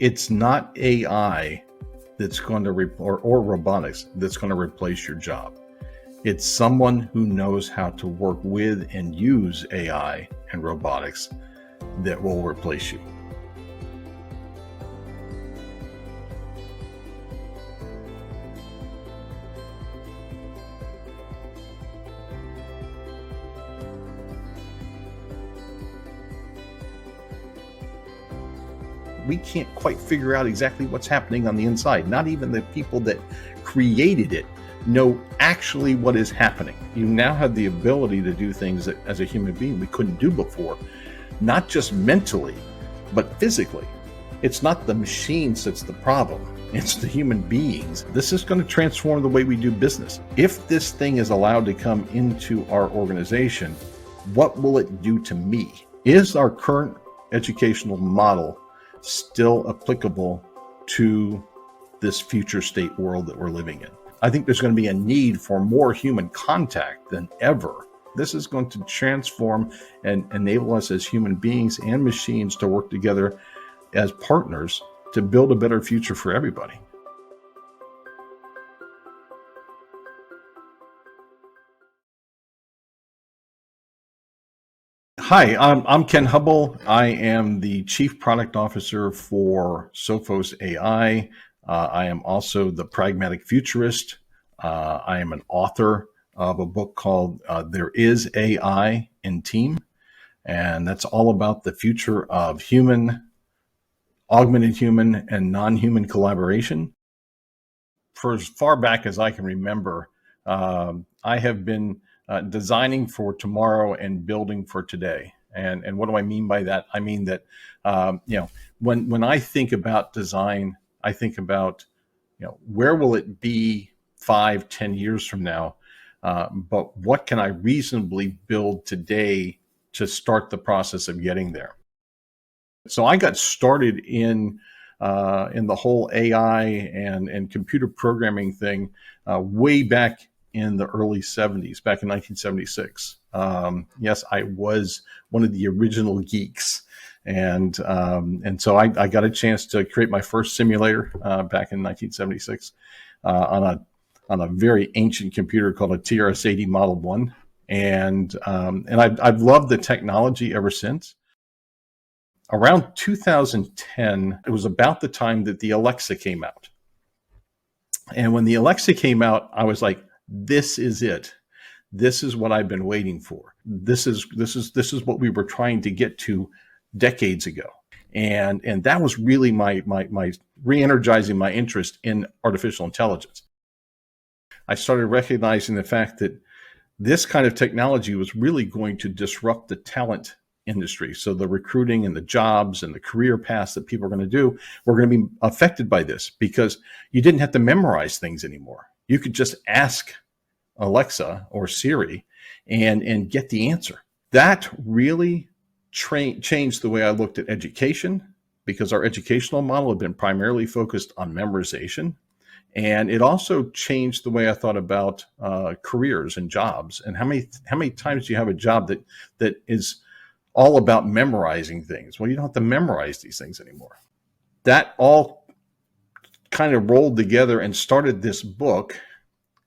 It's not AI that's going to or robotics that's going to replace your job. It's someone who knows how to work with and use AI and robotics that will replace you. We can't quite figure out exactly what's happening on the inside. Not even the people that created it know actually what is happening. You now have the ability to do things that as a human being we couldn't do before, not just mentally, but physically. It's not the machines that's the problem. It's the human beings. This is going to transform the way we do business. If this thing is allowed to come into our organization, what will it do to me? Is our current educational model still applicable to this future state world that we're living in? I think there's going to be a need for more human contact than ever. This is going to transform and enable us as human beings and machines to work together as partners to build a better future for everybody. Hi, I'm Ken Hubbell. I am the Chief Product Officer for Sophos AI. I am also the Pragmatic Futurist. I am an author of a book called There Is AI in Team, and that's all about the future of human, augmented human, and non-human collaboration. For as far back as I can remember, I have been designing for tomorrow and building for today. And what do I mean by that? I mean that when I think about design, I think about where will it be 5-10 years from now, but what can I reasonably build today to start the process of getting there? So I got started in the whole AI and computer programming thing way back in the early 70s, back in 1976. Yes, I was one of the original geeks. And so I got a chance to create my first simulator back in 1976 on a very ancient computer called a TRS-80 Model 1. And I've loved the technology ever since. Around 2010, it was about the time that the Alexa came out. And when the Alexa came out, I was like, this is it. This is what I've been waiting for. This is what we were trying to get to decades ago. And that was really my re-energizing my interest in artificial intelligence. I started recognizing the fact that this kind of technology was really going to disrupt the talent industry. So the recruiting and the jobs and the career paths that people are going to do were going to be affected by this, because you didn't have to memorize things anymore. You could just ask Alexa or Siri and get the answer. That really changed the way I looked at education, because our educational model had been primarily focused on memorization. And it also changed the way I thought about careers and jobs. And how many times do you have a job that is all about memorizing things? Well, you don't have to memorize these things anymore. That all kind of rolled together and started this book.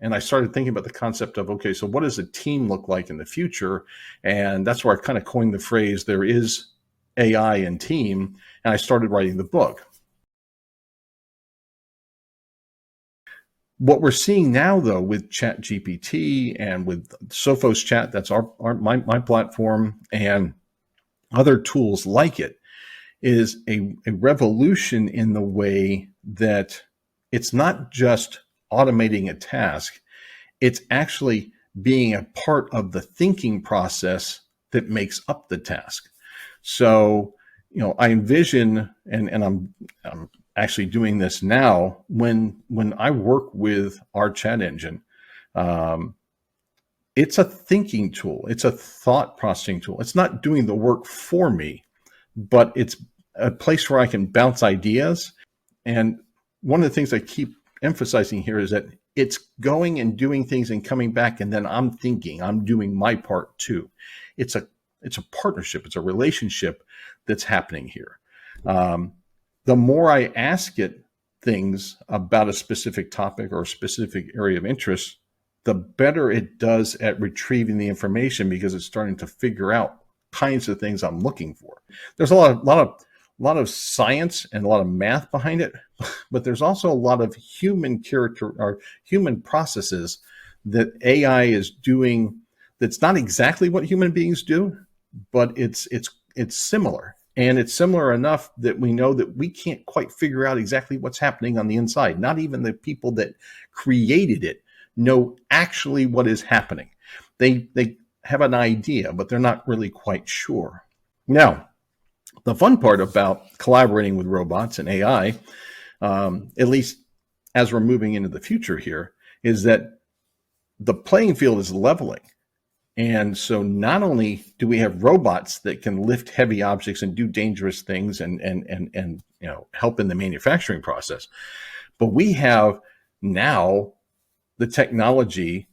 And I started thinking about the concept of, okay, so what does a team look like in the future? And that's where I kind of coined the phrase, there is AI in team. And I started writing the book. What we're seeing now, though, with ChatGPT and with Sophos Chat, that's my platform, and other tools like it, is a revolution in the way that it's not just automating a task, it's actually being a part of the thinking process that makes up the task. So, I envision, and I'm actually doing this now, when I work with our chat engine, it's a thinking tool. It's a thought processing tool. It's not doing the work for me, but it's a place where I can bounce ideas. And one of the things I keep emphasizing here is that it's going and doing things and coming back, and then I'm thinking, I'm doing my part too. It's a partnership. It's a relationship that's happening here. the more I ask it things about a specific topic or a specific area of interest, the better it does at retrieving the information, because it's starting to figure out kinds of things I'm looking for. There's a lot of science and a lot of math behind it, but there's also a lot of human character or human processes that AI is doing that's not exactly what human beings do, but it's similar. And it's similar enough that we know that we can't quite figure out exactly what's happening on the inside. Not even the people that created it know actually what is happening. They have an idea, but they're not really quite sure. Now, the fun part about collaborating with robots and AI, at least as we're moving into the future here, is that the playing field is leveling. And so not only do we have robots that can lift heavy objects and do dangerous things and help in the manufacturing process, but we have now the technology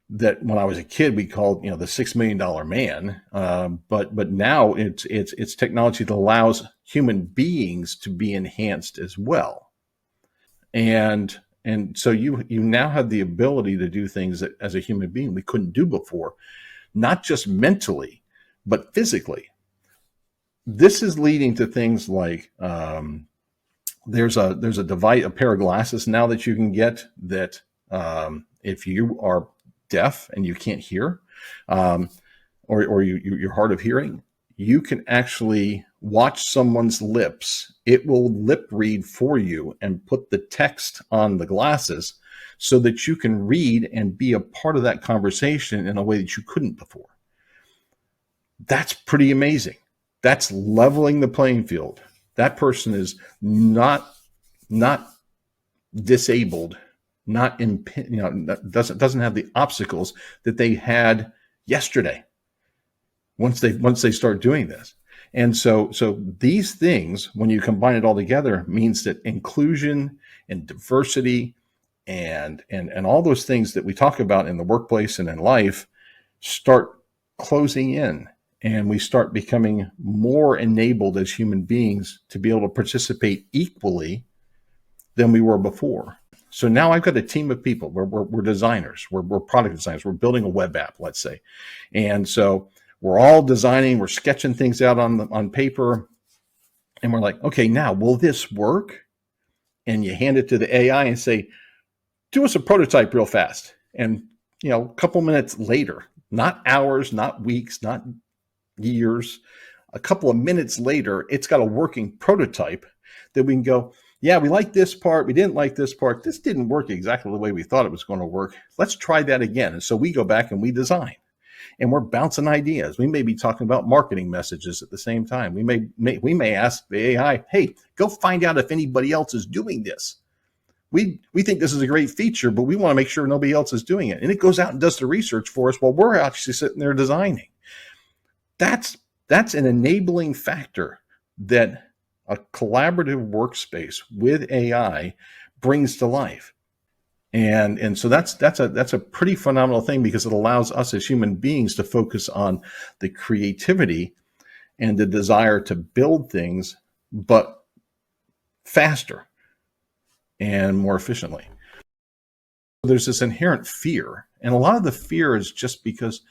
that when I was a kid we called the $6 million man, but now it's technology that allows human beings to be enhanced as well, and so you now have the ability to do things that as a human being we couldn't do before, not just mentally, but physically. This is leading to things like there's a device, a pair of glasses now that you can get that if you are deaf and you can't hear, or you're hard of hearing, you can actually watch someone's lips. It will lip read for you and put the text on the glasses so that you can read and be a part of that conversation in a way that you couldn't before. That's pretty amazing. That's leveling the playing field. That person is not disabled, doesn't have the obstacles that they had yesterday once they start doing this. And so these things, when you combine it all together, means that inclusion and diversity and all those things that we talk about in the workplace and in life start closing in, and we start becoming more enabled as human beings to be able to participate equally than we were before. So now I've got a team of people. We're designers. We're product designers. We're building a web app, let's say. And so we're all designing. We're sketching things out on paper. And we're like, okay, now will this work? And you hand it to the AI and say, do us a prototype real fast. And a couple minutes later, not hours, not weeks, not years, a couple of minutes later, it's got a working prototype that we can go, yeah, we like this part. We didn't like this part. This didn't work exactly the way we thought it was going to work. Let's try that again. And so we go back and we design, and we're bouncing ideas. We may be talking about marketing messages at the same time. We may ask the AI, hey, go find out if anybody else is doing this. We think this is a great feature, but we want to make sure nobody else is doing it. And it goes out and does the research for us while we're actually sitting there designing. That's an enabling factor that a collaborative workspace with AI brings to life. And so that's a pretty phenomenal thing, because it allows us as human beings to focus on the creativity and the desire to build things, but faster and more efficiently. There's this inherent fear, and a lot of the fear is just because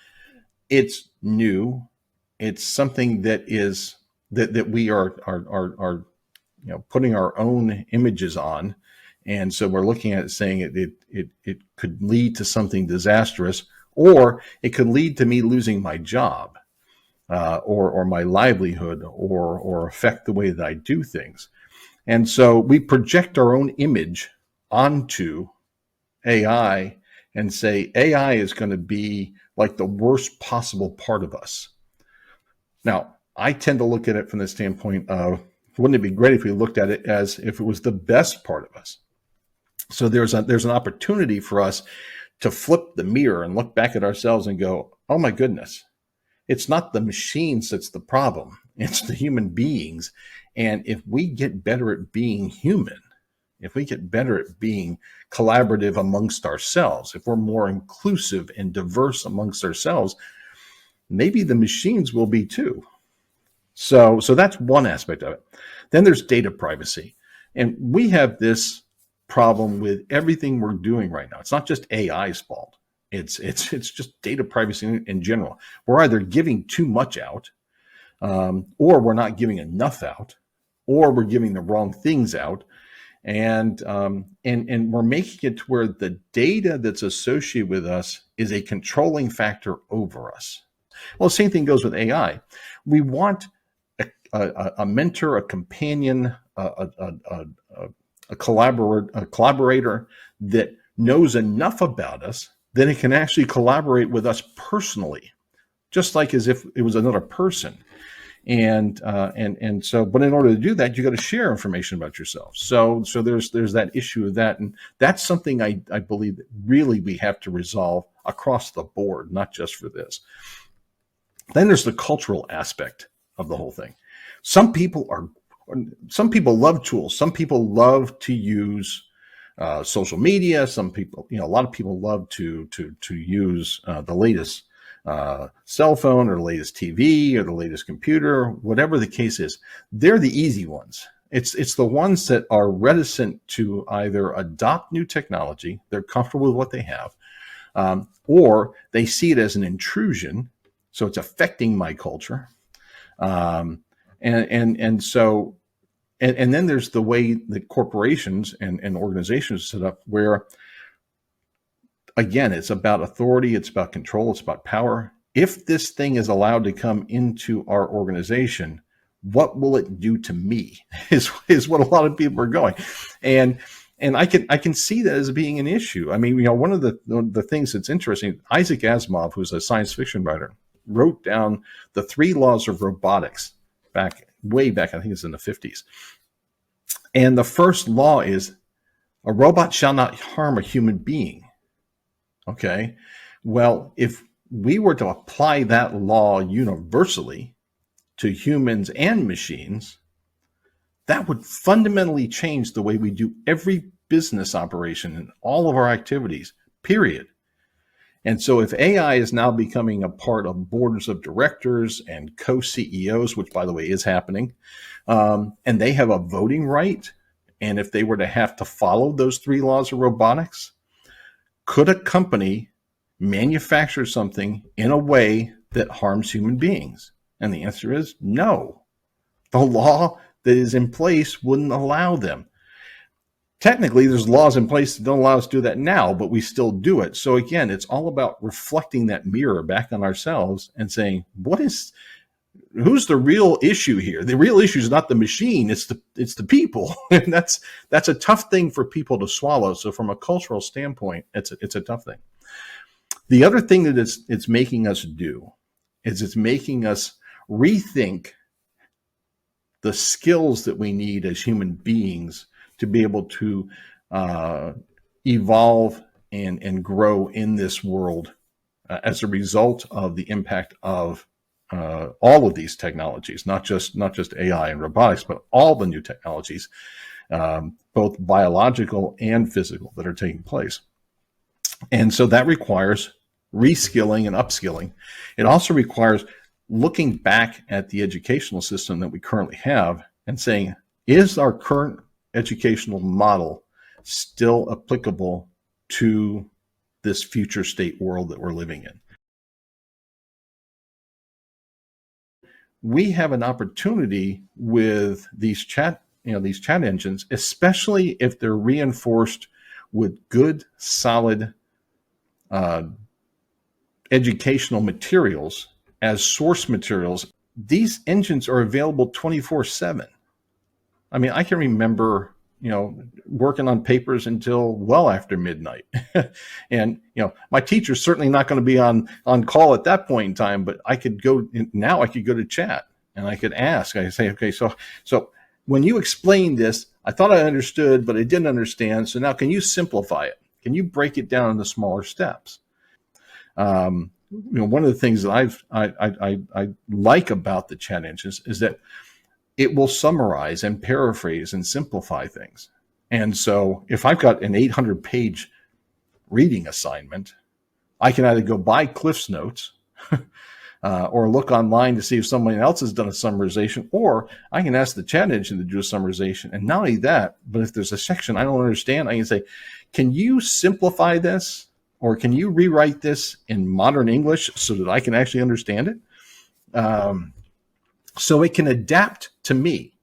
it's new. It's something that is that we are putting our own images on, and so we're looking at it saying it could lead to something disastrous, or it could lead to me losing my job, or my livelihood, or affect the way that I do things. And so we project our own image onto AI and say AI is going to be like the worst possible part of us. Now, I tend to look at it from the standpoint of, wouldn't it be great if we looked at it as if it was the best part of us? So there's an opportunity for us to flip the mirror and look back at ourselves and go, oh my goodness, it's not the machines that's the problem. It's the human beings. And if we get better at being human, if we get better at being collaborative amongst ourselves, if we're more inclusive and diverse amongst ourselves, maybe the machines will be too. So that's one aspect of it. Then there's data privacy. And we have this problem with everything we're doing right now. It's not just AI's fault. It's just data privacy in general. We're either giving too much out, or we're not giving enough out, or we're giving the wrong things out, and we're making it to where the data that's associated with us is a controlling factor over us. Well, the same thing goes with AI. We want a mentor, a companion, a collaborator that knows enough about us that it can actually collaborate with us personally, just like as if it was another person. And so, but in order to do that, you got to share information about yourself. So there's that issue of that, and that's something I believe that really we have to resolve across the board, not just for this. Then there's the cultural aspect of the whole thing. Some people love tools. Some people love to use social media. Some people, a lot of people love to use the latest cell phone or the latest TV or the latest computer, whatever the case is. They're the easy ones. It's the ones that are reticent to either adopt new technology, they're comfortable with what they have, or they see it as an intrusion, so it's affecting my culture. And then there's the way that corporations and organizations are set up, where, again, it's about authority, it's about control, it's about power. If this thing is allowed to come into our organization, what will it do to me? Is what a lot of people are going, and I can see that as being an issue. I mean, one of the things that's interesting, Isaac Asimov, who's a science fiction writer, wrote down the 3 laws of robotics way back, I think it's in the 50s. And the first law is a robot shall not harm a human being. Okay. Well, if we were to apply that law universally to humans and machines, that would fundamentally change the way we do every business operation and all of our activities, period. And so if AI is now becoming a part of boards of directors and co-CEOs, which, by the way, is happening, and they have a voting right, and if they were to have to follow those 3 laws of robotics, could a company manufacture something in a way that harms human beings? And the answer is no. The law that is in place wouldn't allow them. Technically, there's laws in place that don't allow us to do that now, but we still do it. So again, it's all about reflecting that mirror back on ourselves and saying, who's the real issue here? The real issue is not the machine, it's the people. And that's a tough thing for people to swallow. So from a cultural standpoint, it's a tough thing. The other thing that it's making us do is it's making us rethink the skills that we need as human beings to be able to evolve and grow in this world as a result of the impact of all of these technologies, not just AI and robotics, but all the new technologies, both biological and physical, that are taking place. And so that requires reskilling and upskilling. It also requires looking back at the educational system that we currently have and saying, is our current educational model still applicable to this future state world that we're living in? We have an opportunity with these chat engines, especially if they're reinforced with good, solid educational materials as source materials. These engines are available 24/7. I mean, I can remember, working on papers until well after midnight. And, my teacher's certainly not going to be on call at that point in time, but I could go to chat and I could ask. I say, okay, so when you explained this, I thought I understood, but I didn't understand. So now can you simplify it? Can you break it down into smaller steps? One of the things that I like about the chat engines is that it will summarize and paraphrase and simplify things. And so if I've got an 800-page reading assignment, I can either go buy Cliff's Notes or look online to see if someone else has done a summarization, or I can ask the chat engine to do a summarization. And not only that, but if there's a section I don't understand, I can say, can you simplify this? Or can you rewrite this in modern English so that I can actually understand it? So it can adapt to me.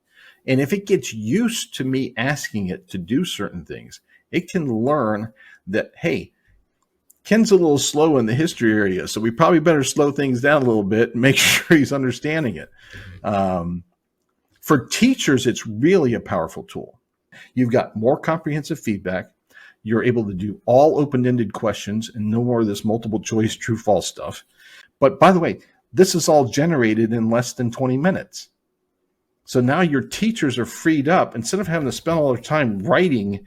And if it gets used to me asking it to do certain things, it can learn that, hey, Ken's a little slow in the history area, so we probably better slow things down a little bit and make sure he's understanding it. For teachers, it's really a powerful tool. You've got more comprehensive feedback. You're able to do all open-ended questions and no more of this multiple choice true false stuff. But by the way, this is all generated in less than 20 minutes. So now your teachers are freed up. Instead of having to spend all their time writing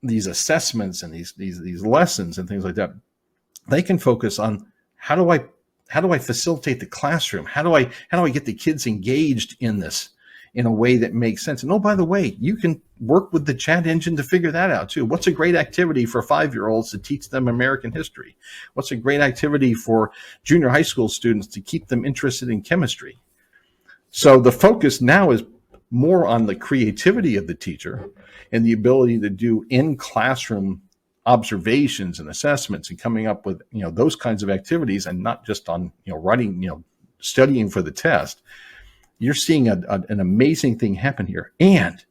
these assessments and these lessons and things like that, they can focus on how do I facilitate the classroom? How do I get the kids engaged in this in a way that makes sense? And oh, by the way, you can work with the chat engine to figure that out too. What's a great activity for 5-year-olds to teach them American history? What's a great activity for junior high school students to keep them interested in chemistry? So the focus now is more on the creativity of the teacher and the ability to do in-classroom observations and assessments and coming up with, those kinds of activities, and not just on, writing, studying for the test. You're seeing an amazing thing happen here, and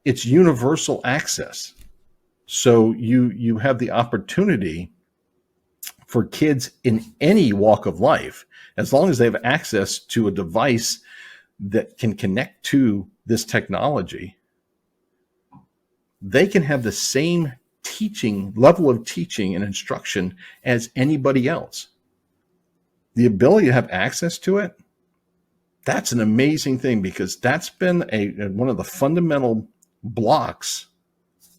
it's universal access. So you have the opportunity for kids in any walk of life, as long as they have access to a device that can connect to this technology, they can have the same level of teaching and instruction as anybody else. The ability to have access to it, that's an amazing thing, because that's been one of the fundamental blocks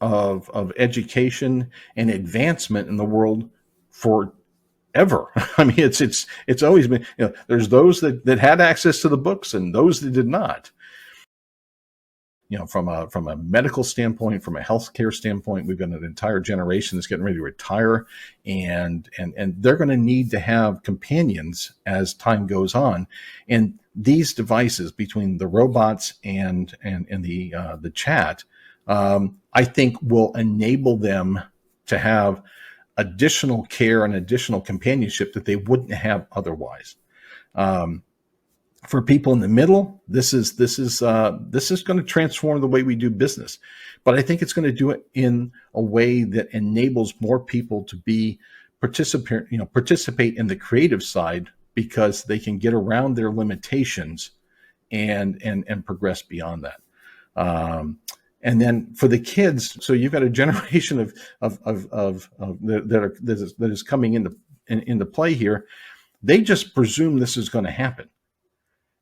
of education and advancement in the world forever. I mean, it's always been, there's those that had access to the books and those that did not. From a medical standpoint, from a healthcare standpoint, we've got an entire generation that's getting ready to retire, and they're going to need to have companions as time goes on. And these devices, between the robots and the chat, I think will enable them to have additional care and additional companionship that they wouldn't have otherwise. For people in the middle, this is going to transform the way we do business, but I think it's going to do it in a way that enables more people to participate in the creative side, because they can get around their limitations and progress beyond that. And then for the kids, so you've got a generation that is coming into play here. They just presume this is going to happen.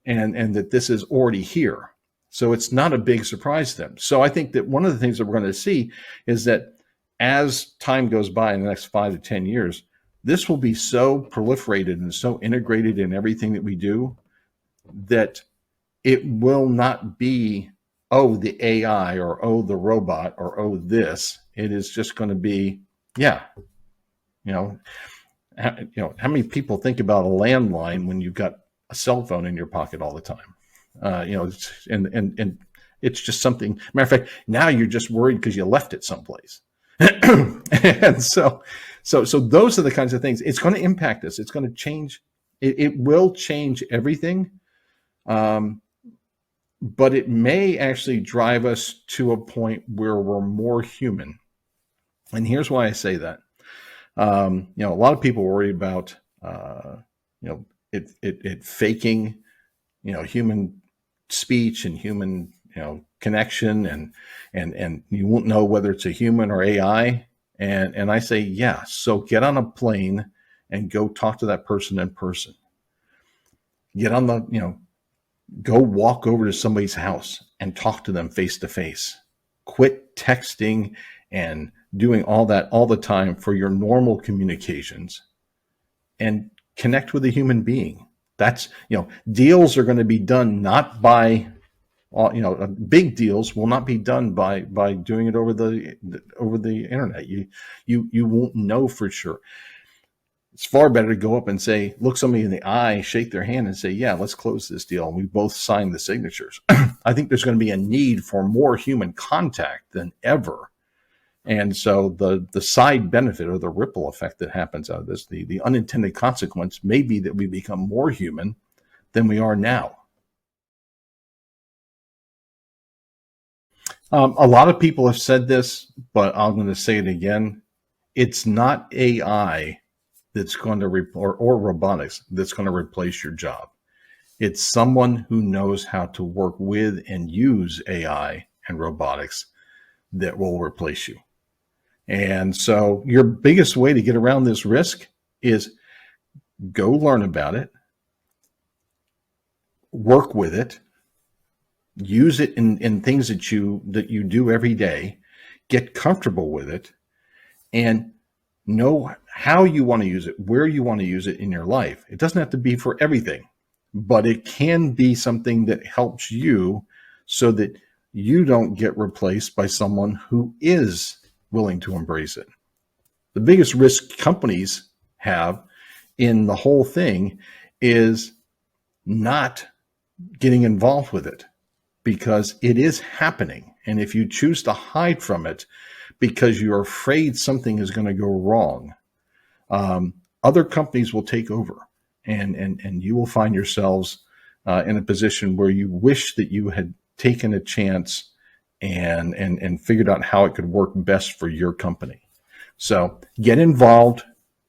And that this is already here. So it's not a big surprise to them. So I think that one of the things that we're going to see is that as time goes by in the next 5 to 10 years, this will be so proliferated and so integrated in everything that we do that it will not be, oh, the AI, or oh, the robot, or oh, this. It is just going to be, how many people think about a landline when you've got a cell phone in your pocket all the time? And it's just something. Matter of fact, now you're just worried because you left it someplace. And so those are the kinds of things. It's going to impact us. It's going to change. It will change everything. But it may actually drive us to a point where we're more human. And here's why I say that. A lot of people worry about, it faking, human speech and human, connection, and you won't know whether it's a human or AI. And I say, yeah, so get on a plane and go talk to that person in person. Get on go walk over to somebody's house and talk to them face to face. Quit texting and doing all that all the time for your normal communications, and connect with a human being. That's, deals are going to be done not by, big deals will not be done by doing it over the internet. You won't know for sure. It's far better to go up and say, look somebody in the eye, shake their hand and say, yeah, let's close this deal. And we both sign the signatures. I think there's going to be a need for more human contact than ever. And so the side benefit or the ripple effect that happens out of this, the unintended consequence may be that we become more human than we are now. A lot of people have said this, but I'm going to say it again. It's not AI that's going to or robotics that's going to replace your job. It's someone who knows how to work with and use AI and robotics that will replace you. And so your biggest way to get around this risk is go learn about it, work with it, use it in things that you do every day, get comfortable with it, and know how you want to use it, where you want to use it in your life. It doesn't have to be for everything, but it can be something that helps you so that you don't get replaced by someone who is willing to embrace it. The biggest risk companies have in the whole thing is not getting involved with it, because it is happening. And if you choose to hide from it because you're afraid something is going to go wrong, other companies will take over, and you will find yourselves in a position where you wish that you had taken a chance and figured out how it could work best for your company. So get involved,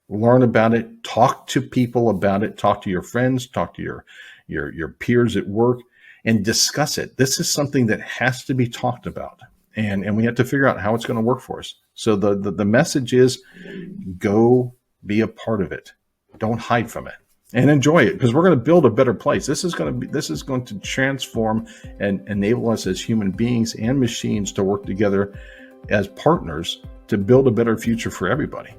learn about it, talk to people about it, talk to your friends, talk to your peers at work, and discuss it. This is something that has to be talked about, and we have to figure out how it's going to work for us. So the message is, go be a part of it. Don't hide from it, and enjoy it, because we're going to build a better place. This is going to transform and enable us as human beings and machines to work together as partners to build a better future for everybody.